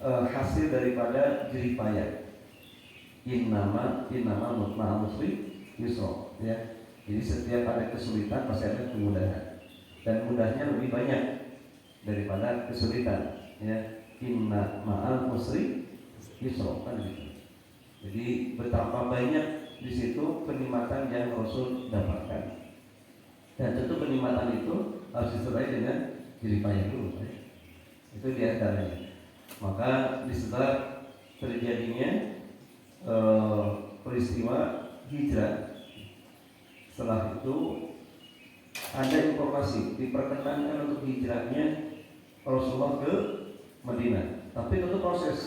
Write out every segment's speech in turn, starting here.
hasil daripada jerih payah. Innama ma'al usri yusra, ya. Jadi setiap ada kesulitan pasti ada kemudahan, dan mudahnya lebih banyak daripada kesulitan, ya. Inna ma'al usri yusra, kan gitu. Jadi betapa banyak di situ kenikmatan yang Rasul dapatkan, dan tentu kenikmatan itu harus disertai dengan jerih payah dulu, ya. Itu di antaranya. Maka di setelah terjadinya peristiwa hijrah, setelah itu ada informasi diperkenankan untuk hijrahnya Rasulullah ke Madinah, tapi tentu proses.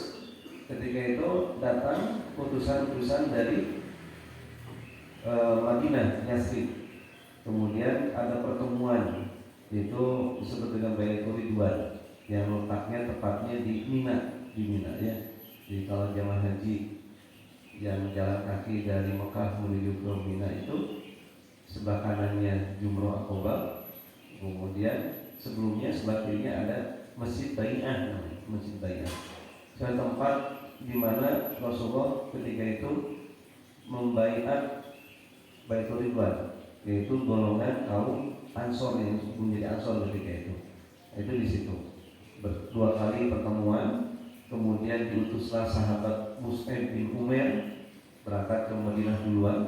Ketika itu datang utusan-utusan dari Madinah, Yasrib. Kemudian ada pertemuan, yaitu disebut dengan Baitul Ridwan, yang letaknya tepatnya di Mina, ya. Jadi kalau jamaah haji yang jalan kaki dari Mekah menuju ke Mina itu, sebelah kanannya Jumrah Aqabah, kemudian sebelumnya sebelah kirinya ada Masjid Bai'ah, Masjid Bai'ah. Suatu tempat di mana Rasulullah ketika itu membaiat Baitul Ridwan, yaitu golongan kaum Ansor yang menjadi Ansor ketika itu. Itu di situ. Dua kali pertemuan, kemudian diutuslah sahabat Mus'ab bin Umair berangkat ke Madinah duluan.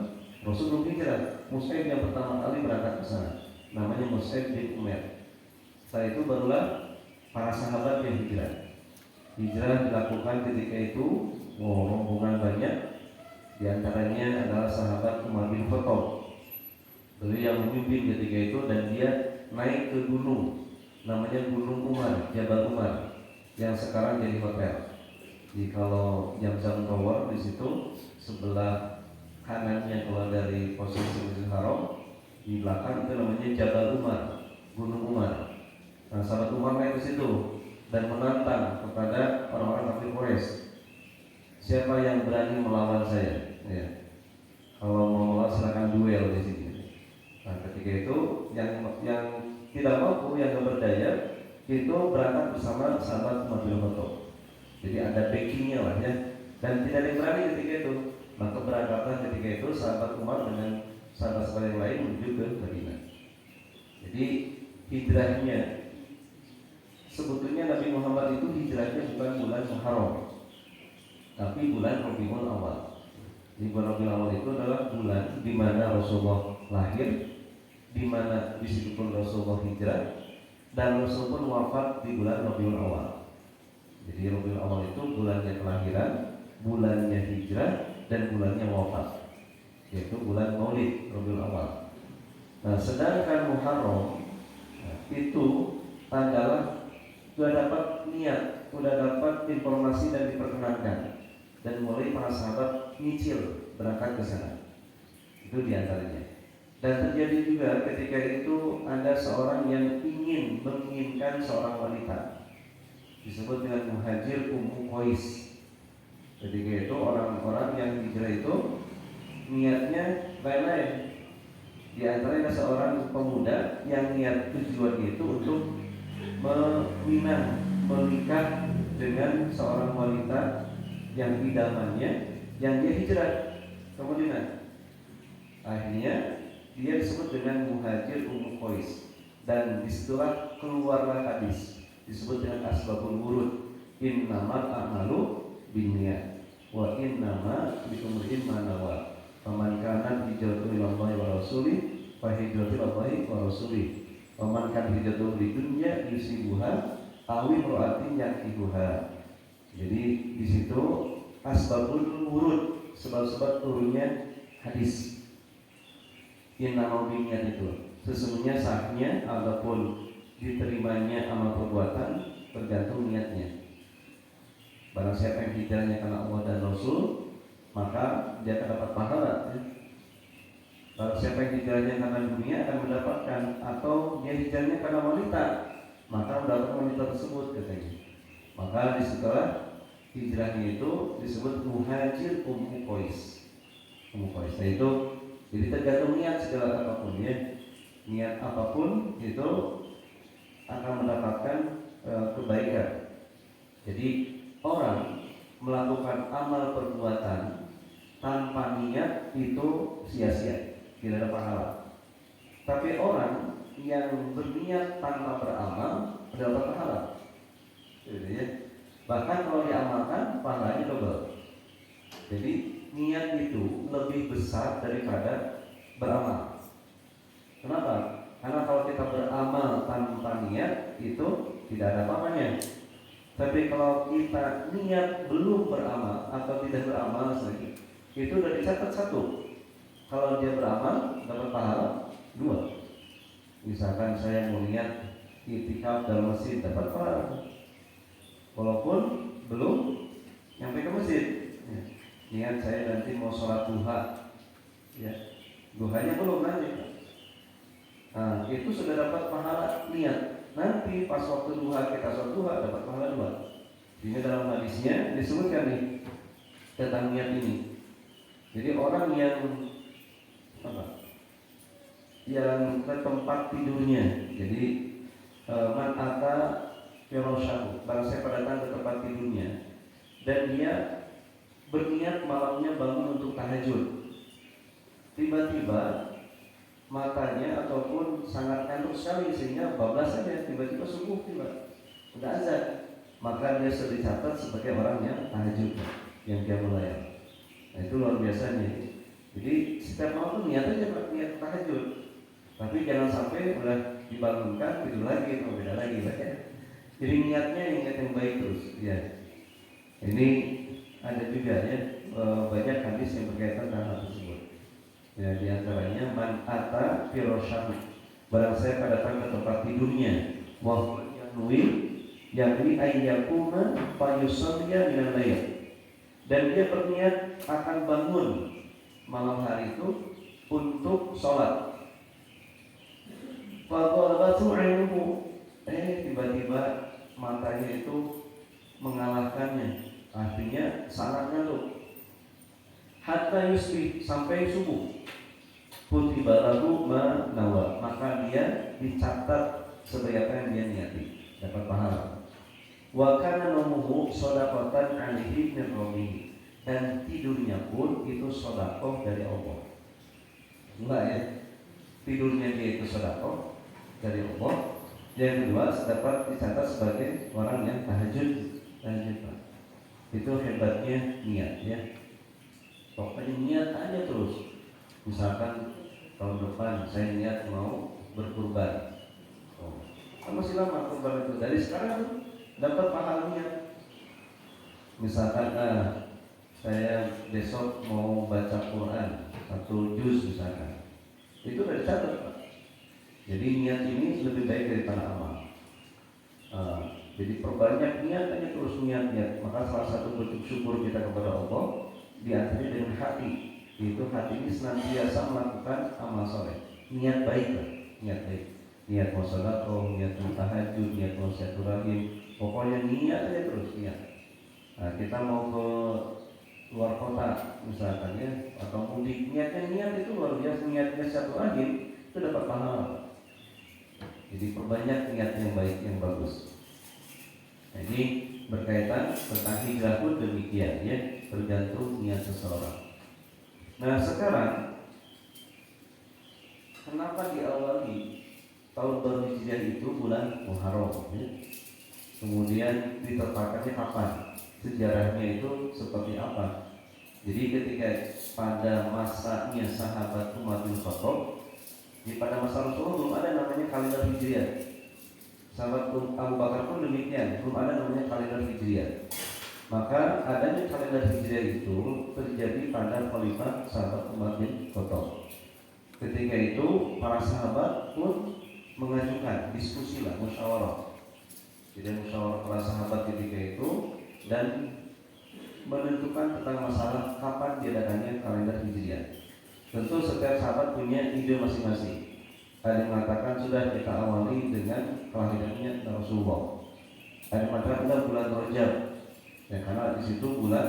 Rasul belum hijrah. Mus'ab yang pertama kali berangkat ke sana, namanya Mus'ab bin Umair. Setelah itu barulah para sahabat yang hijrah. Hijrah dilakukan ketika itu rombongan banyak. Di antaranya adalah sahabat Umar bin Khattab. Beliau yang memimpin ketika itu, dan dia naik ke gunung, namanya Gunung Umar, Jabal Umar, yang sekarang jadi hotel. Jadi kalau Zamzam Tower di situ sebelah kanannya kalau dari posisi Masjidil Haram, di belakang itu namanya Jabal Umar, Gunung Umar. Nah, sahabat Umar naik ke situ dan menantang kepada orang-orang kafir Quraisy, siapa yang berani melawan saya? Ya. Kalau mau melawan silakan duel di sini. Nah, ketika itu yang tidak mampu, yang tidak berdaya, itu berangkat bersama sahabat Umar bin Khattab. Jadi ada backingnya lah, ya. Dan tidak ada yang berani ketika itu. Maka berangkatlah ketika itu sahabat Umar dengan sahabat-sahabat yang lain menuju ke Madinah. Jadi hijrahnya, sebetulnya Nabi Muhammad itu hijrahnya bukan bulan Muharram, tapi bulan Rabiul Awal. Di bulan Rabiul Awal itu adalah bulan di mana Rasulullah lahir, di mana di situ pun Rasulullah hijrah, dan Rasul pun wafat di bulan Rabiul Awal. Jadi Rabiul Awal itu bulannya kelahiran, bulannya hijrah, dan bulannya wafat, yaitu bulan Maulid Rabiul Awal. Nah, sedangkan Muharram itu adalah sudah dapat niat, sudah dapat informasi dan diperkenankan, dan mulai para sahabat nyicil berangkat ke sana. Itu diantaranya. Dan terjadi juga ketika itu ada seorang yang menginginkan seorang wanita, disebut dengan Muhajir Ummu Qais. Ketika itu orang-orang yang hijrah itu niatnya lain-lain. Di antaranya ada seorang pemuda yang niat tujuannya itu untuk menikah dengan seorang wanita yang idamannya, yang dia hijrah ke Madinah. Akhirnya dia disebut dengan Muhajir Ummu Qais, dan disitulah keluarlah hadis disebut dengan asbabul wurud, innamal a'malu binniyat wa innama likulli man nawa, faman kana hijratuhu ilallahi wa rasulih fa hijratuhu ilallahi wa rasulih, faman kana hijratuhu lidunya yusibuha aw imra'atin yankihuha. Jadi di situ asbabul wurud, sebab-sebab turunnya hadis. Innamal binniyat itu sesungguhnya sahnya ataupun diterimanya amal perbuatan tergantung niatnya. Barang siapa yang hijrahnya karena Allah dan Rasul, maka dia akan dapat pahala, ya. Barang siapa yang hijrahnya karena dunia akan mendapatkan, atau dia hijrahnya karena wanita, maka mendapatkan wanita tersebut, katanya. Maka disitulah hijrahnya itu disebut Muhajir Ummu Qais. Ummu Qais itu jadi tergantung niat segala apapun, ya. Niat apapun itu akan mendapatkan kebaikan. Jadi orang melakukan amal perbuatan tanpa niat itu sia-sia, tidak ada pahala. Tapi orang yang berniat tanpa beramal dapat pahala. Gitu ya. Bahkan kalau diamalkan pahalanya double. Jadi niat itu lebih besar daripada beramal. Kenapa? Karena kalau kita beramal tanpa niat itu tidak ada apa-apanya. Tapi kalau kita niat belum beramal atau tidak beramal saja, itu sudah dicatat 1. Kalau dia beramal dapat pahala 2. Misalkan saya mau niat itikaf dalam masjid dapat pahala, walaupun belum nyampe ke masjid. Ya. Niat saya nanti mau sholat duha, ya, duhanya belum nanti. Nah, itu sudah dapat pahala niat. Nanti pas waktu duha kita sholat duha dapat pahala 2. Ini dalam hadisnya disebutkan nih tentang niat ini. Jadi orang yang yang ke tempat tidurnya. Jadi man ata firasyahu, barang siapa datang ke tempat tidurnya dan dia berniat malamnya bangun untuk tahajud, tiba-tiba matanya ataupun sangat ngantuk sekali sehingga bablas saja, tiba-tiba subuh tiba udah azan, maka dia sudah dicatat sebagai orang yang tahajud, yang dia mulai. Nah, itu luar biasanya. Jadi setiap malam niat aja niat tahajud, tapi jangan sampai udah dibangunkan tidur lagi atau beda lagi ya. Jadi niatnya niat yang baik terus ya. Ini ada juga ya banyak hadis yang berkaitan dengan hal tersebut. Ya, di antaranya man ata firasyahu, barang siapa datang ke tempat tidurnya, wa yanwi ayyakuna fayusalliya minal lail, dan dia berniat akan bangun malam hari itu untuk sholat. Faghalabatu 'ainuhu, tiba-tiba matanya itu mengalahkannya, artinya sangat ngantuk. Hatta yusbih, sampai subuh. Kutiba lahu ma nawa, maka dia dicatat sebagai apa yang dia niati, dapat pahala. Wa kana namuhu shadaqatan 'alaihi min rabbih, dan tidurnya pun itu sedekah dari Allah. Enggak ya? Tidurnya dia itu sedekah dari Allah. Yang kedua, dapat dicatat sebagai orang yang tahajud. Itu hebatnya niat ya. Pokoknya niat aja terus. Misalkan tahun depan saya niat mau berkurban. Kan masih lama kurban itu. Dari sekarang dapat pahala niat. Misalkan saya besok mau baca Quran 1 juz misalkan, itu udah dicatat Pak. Jadi niat ini lebih baik daripada amal. Jadi perbanyak niat aja terus niat. Maka salah satu bentuk syukur kita kepada Allah diantara dengan hati. Itu hati ini senantiasa melakukan amal soleh. Niat baik lah, niat baik. Niat mau sedekah, niat mau tahajud, niat mau silaturahim. Pokoknya niat aja terus niat. Nah, kita mau ke luar kota misalkan ya, atau mudik, niat itu luar biasa. Niatnya silaturahim itu dapat pahala. Jadi perbanyak niat yang baik, yang bagus. Nah, ini berkaitan tentang hijrah pun demikian ya, tergantung niat seseorang. Nah sekarang kenapa diawali tahun baru Hijriah itu bulan Muharram ya? Kemudian ditetapkannya kapan? Sejarahnya itu seperti apa? Jadi ketika pada masanya sahabat Umar bin Khattab, pada masa Rasulullah belum ada namanya kalender Hijriah. Sahabat Abu Bakar pun demikian, belum ada namanya kalender Hijriah. Maka adanya kalender Hijriah itu terjadi pada khalifah sahabat Umar bin Khattab. Ketika itu para sahabat pun mengajukan diskusilah, musyawarah. Jadi musyawarah para sahabat ketika itu dan menentukan tentang masalah kapan diadakannya kalender Hijriah. Tentu setiap sahabat punya ide masing-masing. Ada yang mengatakan sudah kita awali dengan kelahirannya Rasulullah. Ada yang mengatakan bulan Rajab, ya, karena di situ bulan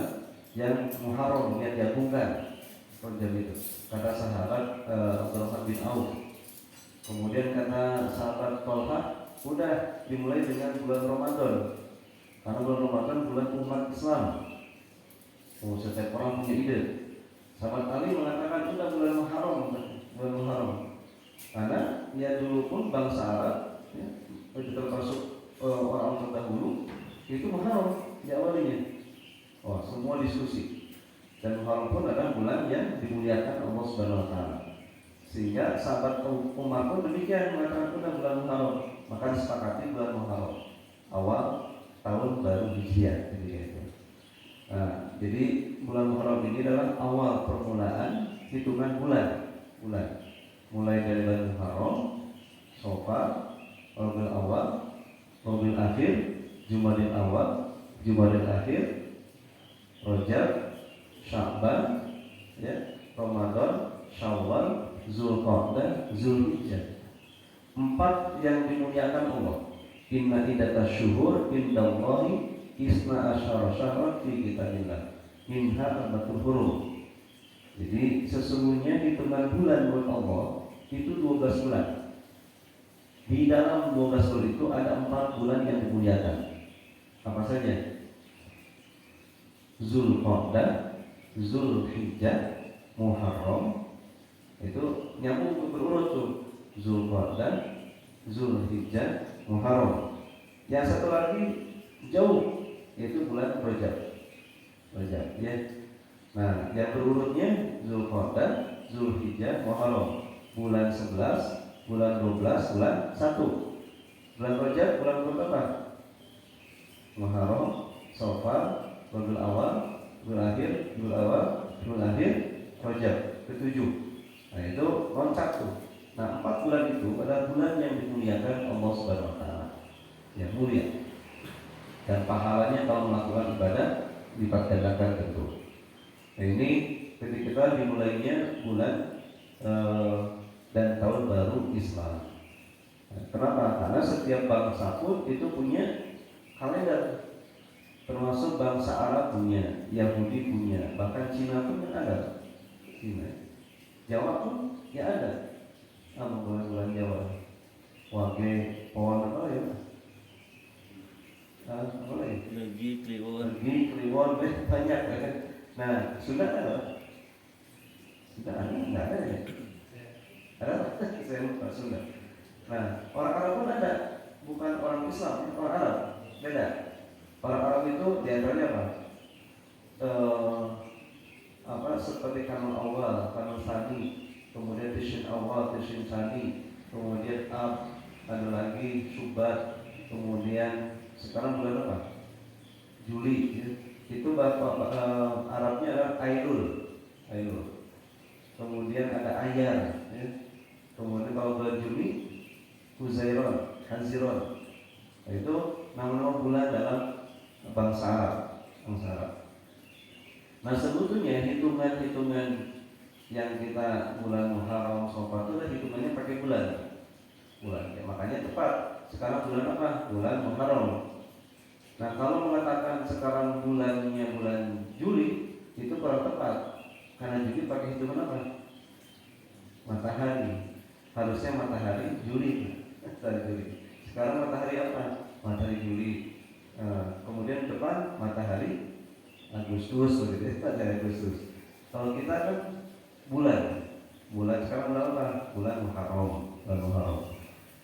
yang Muharram yang digabungkan. Rajab itu kata sahabat Abdurrahman bin Auf. Kemudian kata sahabat Tolha, udah dimulai dengan bulan Ramadan. Karena bulan Ramadan bulan umat Islam. Setiap orang punya ide. Sahabat Ali mengatakan sudah bulan Muharram, bulan Muharram. Karena ya dulu pun bangsa Arab, ya, itu termasuk orang terdahulu, itu Muharram di awalnya. Oh, semua diskusi. Dan Muharram pun adalah bulan yang dimuliakan Allah Subhanahu Wa Taala. Sehingga sahabat Umar pun demikian mengatakan sudah bulan Muharram, maka disepakati bulan Muharram awal tahun baru Hijriah. Nah, jadi bulan Muharram ini adalah awal permulaan hitungan bulan. Mulai dari bulan Muharram, Safar, Rabiul Awal, Rabiul Akhir, Jumadil Awal, Jumadil Akhir, Rajab, Sya'ban, ya, Ramadan, Syawal, Zulqa'dah, Zulhijjah. 4 yang dimuliakan Allah. Inna iddatasy syuhur indallahi isna asyara syahran fi kitabillah minha arba'atul hurum. Jadi sesungguhnya hitungan bulan menurut Allah itu 12 bulan. Di dalam 12 bulan itu ada 4 bulan yang dimuliakan. Apa saja? Zulqa'dah, Zulhijjah, Muharram. Itu nyambung berurut tuh. Zulqa'dah, Zulhijjah, Muharram. Yang satu lagi jauh, yaitu bulan Rajab, ya. Nah, yang berurutnya Zulqa'dah, Zulhijjah, Muharram. Bulan 11, bulan 12, bulan 1. Bulan Rajab, bulan berapa? Muharram, Safar, Rabiul Awal, Rabiul Akhir, Rabiul Awal, Rabiul Akhir, Rajab. Ketujuh. Nah, itu loncat tuh. Nah, 4 bulan itu adalah bulan yang dimuliakan Allah Subhanahu Wa Taala. Ya, mulia. Dan pahalanya kalau melakukan ibadah lipat gandakan tentu. Nah, ini ketika dimulainya bulan dan tahun baru Islam. Nah, kenapa? Karena setiap bangsa pun itu punya kalender. Termasuk bangsa Arab punya, Yahudi punya, bahkan Cina pun ada. Cina, Jawa pun ya ada. Apa bulan-bulan Jawa? Wage, pohon apa ya? Apa lagi? Legi Kliwon banyak ya. Nah, sudah ada? Sudah ada? Nggak ada ya? Ada? Saya lupa sudah. Nah, orang Arab pun ada, bukan orang Islam, orang Arab beda. Orang Arab itu diantaranya apa? Seperti kanun awal, kanun sani, kemudian Tishin awal, Tishin sani, kemudian ada lagi Syubat, kemudian sekarang bulan apa? Juli. Ya. Itu Arabnya adalah Ailul. Kemudian ada Ayar. Ya. Kemudian kalau bulan Juli, Huzairon, Hanziron. Nah, itu nama-nama bulan dalam bangsa Arab. Nah, sebetulnya hitungan yang kita bulan Muharram, Safar itu adalah hitungannya pakai bulan. Ya, makanya tepat. Sekarang bulan apa? Bulan Muharram. Nah, kalau mengatakan sekarang bulannya bulan Juli, itu kurang tepat. Karena Juli pakai hitungan apa? Matahari. Harusnya matahari Juli. Sekarang matahari apa? Matahari Juli. Kemudian depan matahari Agustus, begitu. Matahari Agustus. Kalau kita kan bulan sekarang bulan apa? Bulan Muharram.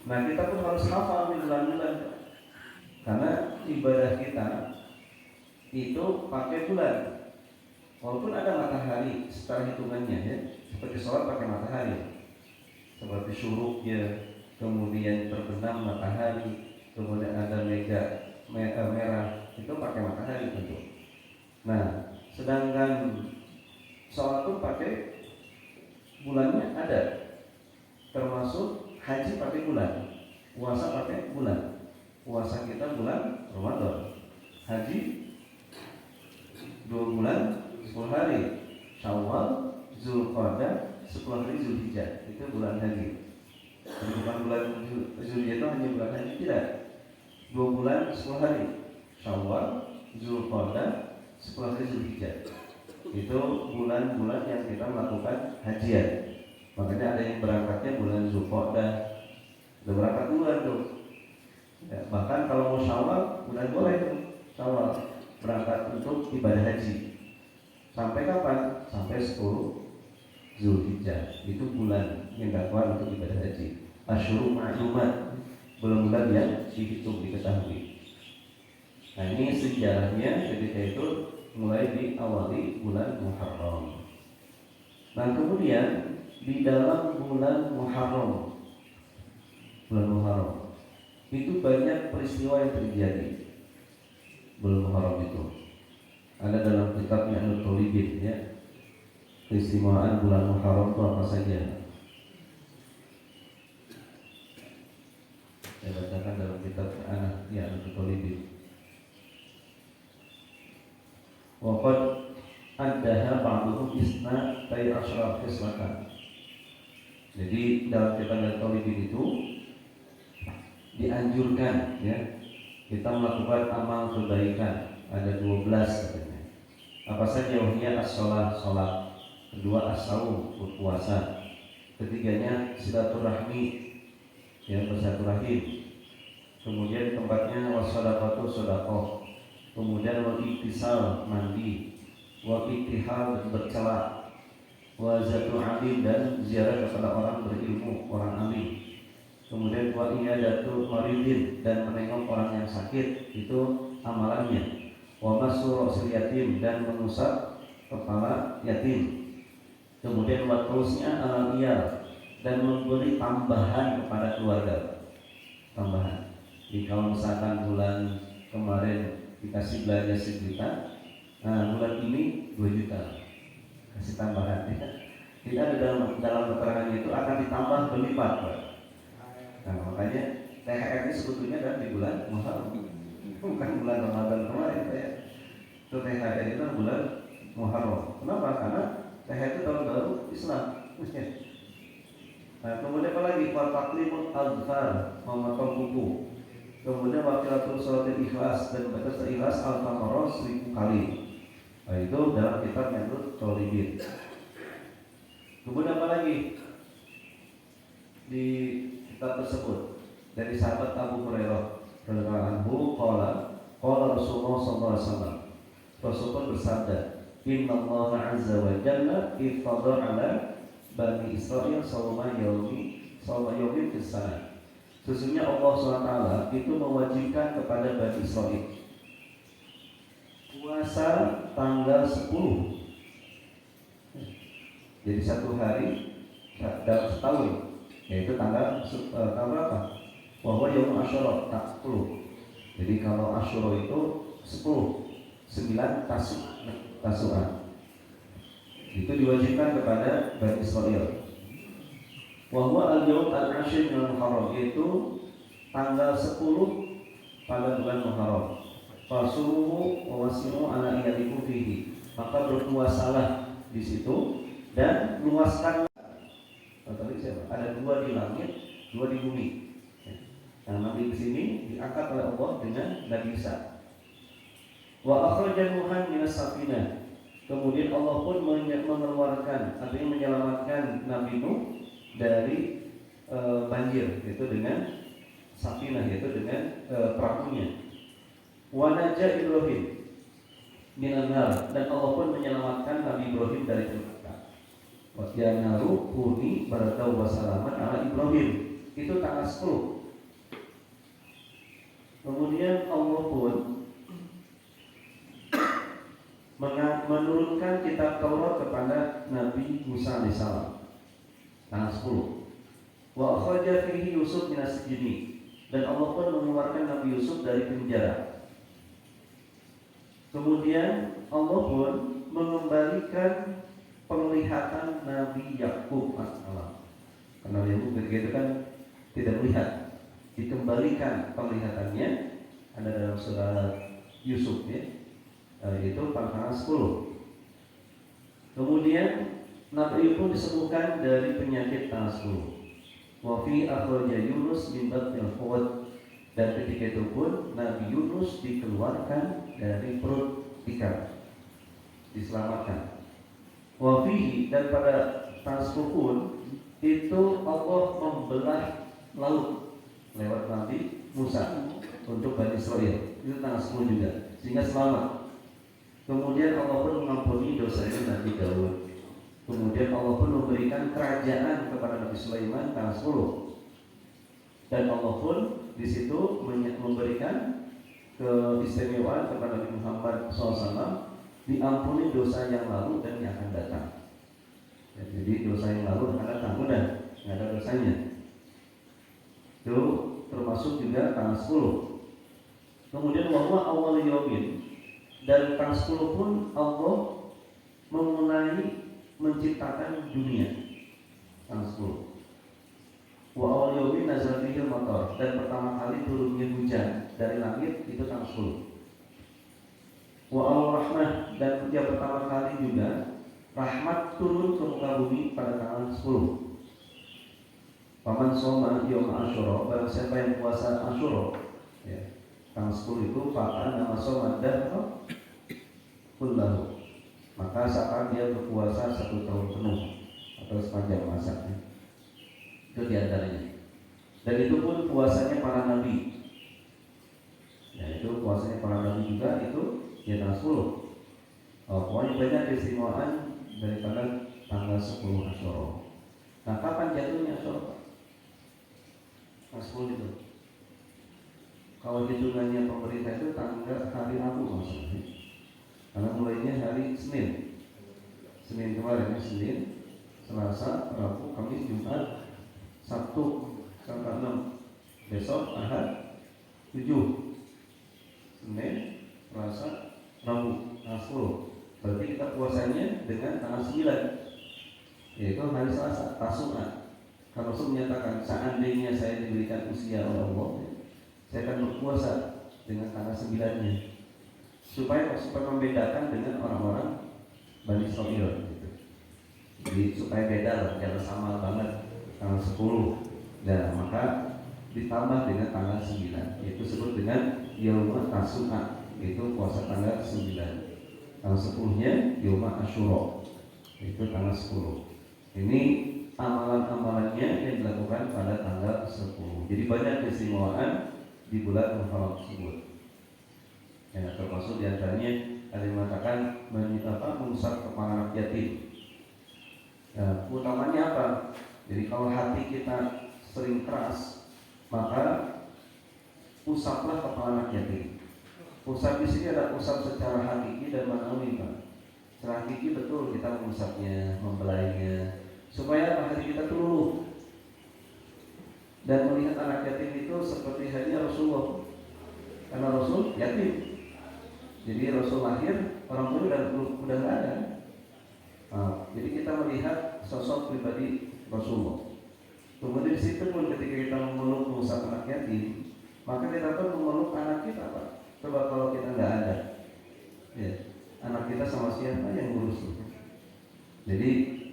Nah, kita pun harus hafal bulan-bulan, karena ibadah kita itu pakai bulan. Walaupun ada matahari secara hitungannya, ya, seperti sholat pakai matahari, seperti syuruk ya, kemudian terbenam matahari, kemudian ada mega merah, itu pakai matahari tentu. Nah, sedangkan sholat pun pakai bulannya ada, termasuk haji pakai bulan, puasa pakai bulan. Puasa kita bulan Ramadan, haji 2 bulan 10 hari, Syawal, Zulqa'dah, 10 hari Zulhijjah, itu bulan haji. Jadi bukan bulan Zulhijjah itu hanya bulan haji, tidak. 2 bulan 10 hari, Syawal, Zulqa'dah, 10 hari Zulhijjah. Itu bulan-bulan yang kita melakukan hajian. Makanya ada yang berangkatnya bulan Zulqa'dah, udah berangkat bulan tuh. Ya, bahkan kalau mau Syawal udah boleh tuh Syawal berangkat untuk ibadah haji. Sampai kapan? Sampai 10 Zulhijjah. Itu bulan yang dakwah untuk ibadah haji. Asyhurul ma'lumat, bulan-bulan yang dihitung, diketahui. Nah ini sejarahnya ketika itu mulai diawali bulan Muharram. Nah kemudian di dalam bulan Muharram itu banyak peristiwa yang terjadi. Bulan Muharram itu ada dalam kitabnya An-Nurul ya. Keistimewaan bulan Muharram itu apa saja? Saya bacakan dalam kitab An-Nurul. Waqad addaha ba'duhum isna tay asyraf khislatan. Jadi dalam kitab An-Nurul itu dianjurkan ya kita melakukan amal kebaikan, ada 12 katanya. Apa saja? Wahiyya as-shalah, kedua as-saum, berpuasa, ketiganya silaturahmi ya, bersilaturahim, kemudian tempatnya wassadaqatu, sedekah, kemudian wal iktisal, mandi, wal iktihal, bercela, wa zatu alim, dan ziarah kepada orang berilmu, orang alim, kemudian wa iyadatu maridin, dan menengok orang yang sakit, itu amalannya, wa masru ra'sil yatim, dan mengusap kepala yatim, kemudian wa terusnya alal iyal, dan memberi tambahan kepada keluarga, tambahan. Jadi kalau misalkan bulan kemarin dikasih belanja 1 juta, nah bulan ini 2 juta kasih tambahan ya. Tidak ada dalam keterangan itu akan ditambah berlipat, Pak. Nah makanya THR ini sebetulnya adalah di bulan Muharram, bukan bulan Ramadan kemarin ya. Itu THR itu bulan Muharram. Kenapa? Karena THR itu tahun baru Islam. Nah kemudian apa lagi? Fataklimul azfar, memotong kuku. Kemudian wakilatul sholatil ikhlas, dan batas ikhlas al-faqarah 1000 kali. Nah itu dalam kitab An-Nurul. Kemudian apa lagi di kitab tersebut? Dari sahabat Abu Hurairah radhiyallahu anhu qala Rasulullah sallallahu alaihi wasallam. Rasulullah bersabda, "Inna Allah azza wa jalla ifadha 'ala Bani Israil sawma yawmin fis sana." Sesungguhnya Allah SWT itu mewajibkan kepada Bani Israil puasa tanggal 10. Jadi 1 hari dalam setahun, yaitu tanggal berapa? Bahwa Yaum Asyura 10. Jadi kalau Asyura itu 10, 9 tasu'an. Itu diwajibkan kepada Bani Israil. Wahwa al-yawm al-ashir min al-Muharram, yaitu tanggal 10 pada bulan Muharram. Fasumu wa wasimu ala iyadikum fihi, maka berpuasalah di situ dan luaskan. Tadi siapa? Ada 2 di langit, 2 di bumi. Yang Nabi di sini diangkat oleh Allah dengan Nabi Isa. Wa akhraja Nuhan minas safinah. Kemudian Allah pun mengeluarkan, artinya menyelamatkan Nabi Nuh dari banjir, yaitu dengan safinah, yaitu dengan perahunya. Wa naja Ibrahim minan nar, dan Allah pun menyelamatkan Nabi Ibrahim dari neraka. Wa yanaru kuni barakatuh wassalaman ala Ibrahim, itu tanggal 10. Kemudian Allah pun menurunkan kitab Taurat kepada Nabi Musa alaihissalam tanggal 10. Wa akhraja fihi Yusuf minas sijni, dan Allah pun mengeluarkan Nabi Yusuf dari penjara. Kemudian Allah pun mengembalikan penglihatan Nabi Yakub alaihissalam. Karena Yakub ketika itu kan tidak melihat, dikembalikan penglihatannya, ada dalam surah Yusuf ya, itu tanggal 10. Kemudian Nabi pun disembuhkan dari penyakit tanggal 10. Wa fi akhraja Yunus min batnil hut, dan ketika itu pun Nabi Yunus dikeluarkan dari perut ikan, diselamatkan. Wa fihi, dan pada tanggal 10 pun itu Allah membelah laut lewat Nabi Musa untuk Bani Israil, itu tanggal 10 juga. sehingga selamat. Kemudian Allah pun mengampuni dosanya Nabi Daud. Kemudian Allah pun memberikan kerajaan kepada Nabi Sulaiman tanggal 10. Dan Allah pun di situ memberikan keistimewaan kepada Nabi Muhammad SAW, diampuni dosa yang lalu dan yang akan datang. Ya, jadi dosa yang lalu akan datang, udah nggak ada dosanya. Itu termasuk juga tanggal 10. Kemudian wahwa awal yaumin, dan tanggal 10 pun Allah memulai menciptakan dunia. Tanggal 10. Wa awal yaumin nazal bihil matar, dan pertama kali turunnya hujan dari langit itu tanggal 10. Wa awal rahmah, dan yang pertama kali juga rahmat turun ke muka bumi pada tanggal 10. Paman soma yoma asyura, barang siapa yang puasa Asyura, ya, tanggal 10 itu fa'an nama soma dan kullahu, maka saat dia berpuasa 1 tahun penuh atau sepanjang masanya. Itu diantaranya. Dan itu pun puasanya para nabi. Ya, itu puasanya para nabi juga itu ya tanggal 10. Pokoknya banyak keistimewaan daripada tanggal 10 Asyura. Nah, kapan jatuhnya Asyura? Tanggal 10 itu. Kalau hitungannya pemerintah itu tanggal hari Rabu maksudnya. Karena mulainya hari Senin. Senin kemarin, Senin, Selasa, Rabu, Kamis, Jumat, Sabtu, tanggal 6. Besok Ahad 7. Senin, Selasa, Rabu, tanggal 10. Berarti kita puasanya dengan tanggal 9, yaitu hari Selasa, Tasu'a. Kalau Rasul menyatakan seandainya saya diberikan usia oleh Allah, saya akan berpuasa dengan tanggal 9-nya. Supaya membedakan dengan orang-orang Bani Israil gitu. Jadi supaya beda lah, jangan sama banget tanggal 10. Dan maka ditambah dengan tanggal 9, yaitu disebut dengan Yaumut Tasu'a, yaitu puasa tanggal 9. Tanggal 10-nya Yaumut Asyura, yaitu tanggal 10. Ini amalan-amalannya yang dilakukan pada tanggal 10. Jadi banyak keistimewaan di bulan Muharram tersebut. Ya, termasuk diantaranya ada yang mengatakan mengusap kepala anak yatim. Ya, utamanya apa? Jadi kalau hati kita sering keras, maka usaplah kepala anak yatim. Usap di sini ada usap secara hakiki dan manawi, Pak. Secara hakiki betul kita mengusapnya, membelainya, supaya hati kita luluh dan melihat anak yatim itu seperti halnya Rasulullah. Karena Rasul yatim. Jadi Rasul lahir, orang tua udah nggak ada. Jadi kita melihat sosok pribadi Rasulullah. Kemudian di situ pun ketika kita memeluk mengusap anak yatim, maka kita pun memeluk anak kita, Pak. Coba kalau kita nggak ada, ya, anak kita sama siapa yang ngurus? Jadi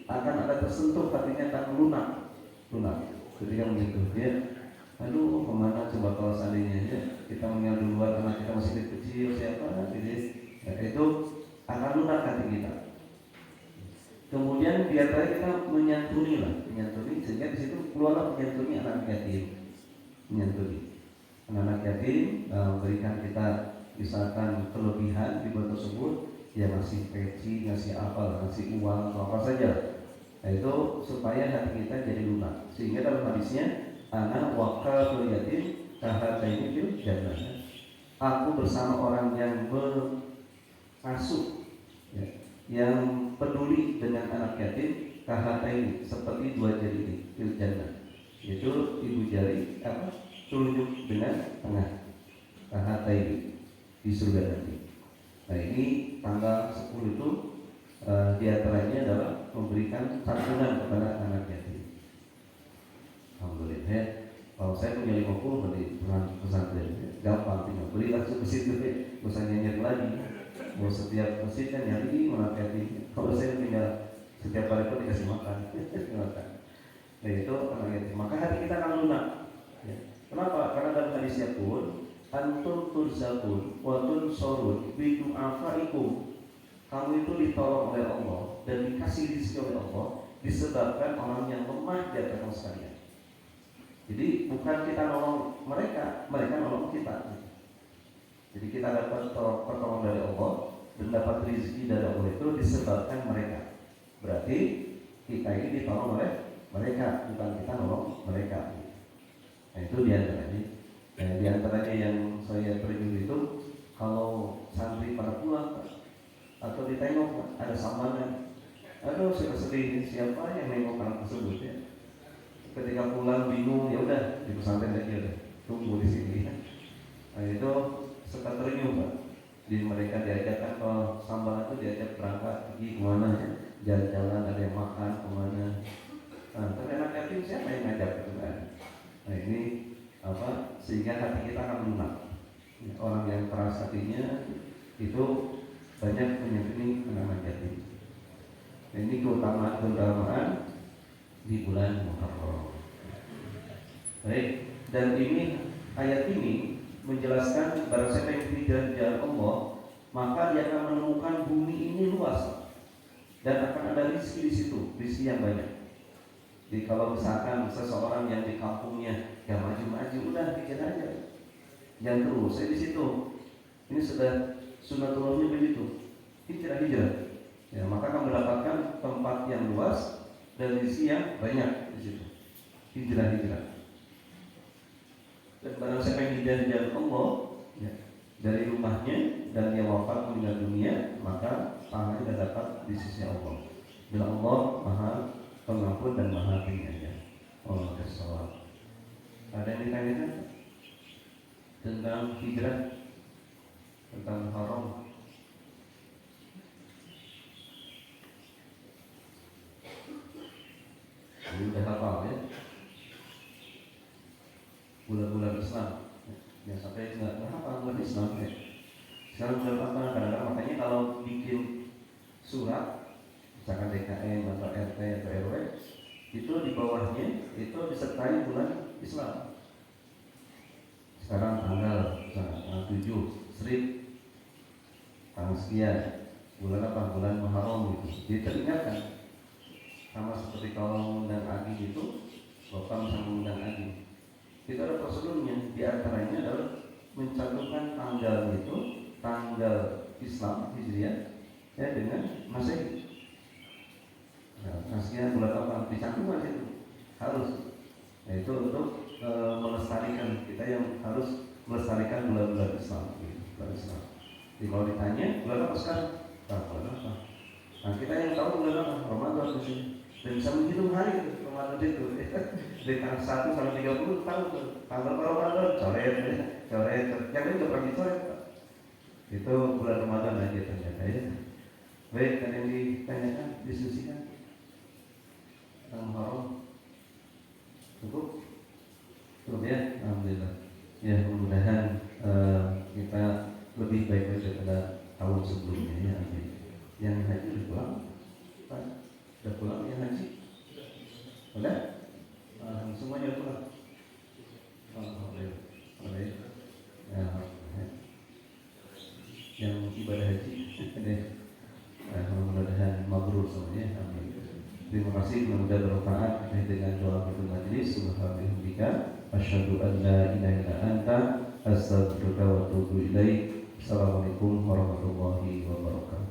akan ada tersentuh hatinya, tak lunak ketika menyentuh dia. Aduh, kemana coba kalau seandainya ya, kita meninggal duluan, anak kita masih kecil, siapa? Jadi ya, itu akan lunak hati kita. Kemudian biarlah kita menyantuni sehingga di situ keluarlah menyantuni anak yatim, anak yatim, berikan kita misalkan kelebihan di bulan tersebut, ya ngasih peci, ngasih apa, ngasih uang atau apa saja. Nah, itu supaya hati kita jadi lunak. Sehingga dalam hadisnya, ana waqaful yatim kahataini fil jannah. Aku bersama orang yang mengasuh, ya, yang peduli dengan anak yatim, kahataini, seperti dua jari fil jannah. Yaitu ibu jari telunjuk dengan tengah, kahataini di surga nanti. Nah, ini tanggal 10 itu diantaranya adalah memberikan santunan kepada anak yatim. Alhamdulillah ya. Kalau saya punya 50 di pesantren, gampang tinggal beli langsung ke situ deh, nggak usah nyanyi lagi. Mau setiap masjid kan nyari anak yatim. Kalau saya tinggal setiap hari pun dikasih makan. Nah, itu anak yatim. Maka hati kita akan lunak. Ya. Kenapa? Karena dalam hadisnya pun antum turzakun wa tunsorun bidu'afaikum. Kamu itu ditolong oleh Allah dan dikasih rezeki oleh Allah disebabkan orang yang lemah di antara kamu sekalian. Jadi bukan kita nolong mereka nolong kita. Jadi kita dapat pertolongan dari Allah dan dapat rezeki dari Allah itu disebabkan mereka. Berarti kita ini ditolong oleh mereka, bukan kita nolong mereka. Nah itu diantaranya. Nah, diantaranya yang saya terjun itu kalau santri pada pulang atau ditengok ada sambangan, aduh saya sedih, siapa yang nengok anak tersebut ya. Ketika pulang bingung, ya udah di pesantren aja udah tunggu di sini. Nah itu suka ternyum Pak. Di mereka diajarkan kalau sambangan itu diajak berangkat pergi kemana ya, jalan-jalan, ada yang makan kemana. Nah, tapi anak yatim siapa yang ngajak itu kan? Nah ini apa? Sehingga hati kita akan lunak. Orang yang keras hatinya itu banyak menyakini anak-anak yatim. Nah, ini keutamaan di bulan Muharram. Baik, dan ini ayat ini menjelaskan barang siapa yang hijrah di jalan Allah, maka dia akan menemukan bumi ini luas dan akan ada rezeki di situ, rezeki yang banyak. Jadi kalau misalkan seseorang yang di kampungnya ya maju-maju, udah pikir aja, jangan terus saya di situ. Ini sudah sunatullahnya begitu, hijrah. Ya, maka akan mendapatkan tempat yang luas dan rezeki yang banyak di situ. Hijrah. Dan barang siapa yang hijrah di jalan Allah ya, dari rumahnya dan dia wafat meninggal dunia, maka pahalanya dapat di sisi Allah. Dan Allah Maha Pengampun dan Maha Penyayang. Allah kesawab. Ada yang ditanyakan tentang hijrah, tentang haram? Ini udah hafal ya, bulan-bulan Islam ya, sampai nggak hafal bulan Islam ya. Sekarang bulan apa? Kadang-kadang makanya kalau bikin surat misalkan DKM atau RT atau RW itu di bawahnya itu disertai bulan Islam. Sekarang tanggal 7 Srib tanggal sekian, bulan apa? Bulan Muharram gitu. Jadi teringatkan. Sama seperti kalau mengundang Agi itu, Bapak misalnya mengundang Agi, itu ada prosedurnya. Di antaranya adalah mencantumkan tanggal itu, tanggal Islam Hijriah ya dengan Masehi. Nah, sekian bulan apa dicantumkan itu harus. Nah, itu untuk melestarikan, kita yang harus melestarikan bulan-bulan Islam, bulan Islam. Jadi kalau ditanya bulan apa sekarang? Bulan apa? Nah, kita yang tahu bulan apa? Ramadan di sini. Dan bisa menghitung hari itu, Ramadan itu. Dari tanggal 1 sampai 30 tahu tuh. Tanggal Ramadan coret. Yang lain nggak pernah dicoret. Itu bulan Ramadan aja ternyata ya. Baik, ada yang ditanyakan, diskusikan tentang haram? Cukup ya, alhamdulillah. Ya, mudah-mudahan kita lebih baik daripada tahun sebelumnya ya. Yang haji udah pulang, Pak? Udah pulang yang haji? Udah? Semuanya udah pulang? Alhamdulillah. Ya, yang ibadah haji, mudah-mudahan mabrur semuanya. Amin. Terima kasih, mudah-mudahan bermanfaat dengan doa betul majelis. Subhanallah, asyhadu an la ilaha illa anta, astaghfiruka wa atubu ilaik. Assalamualaikum warahmatullahi wabarakatuh.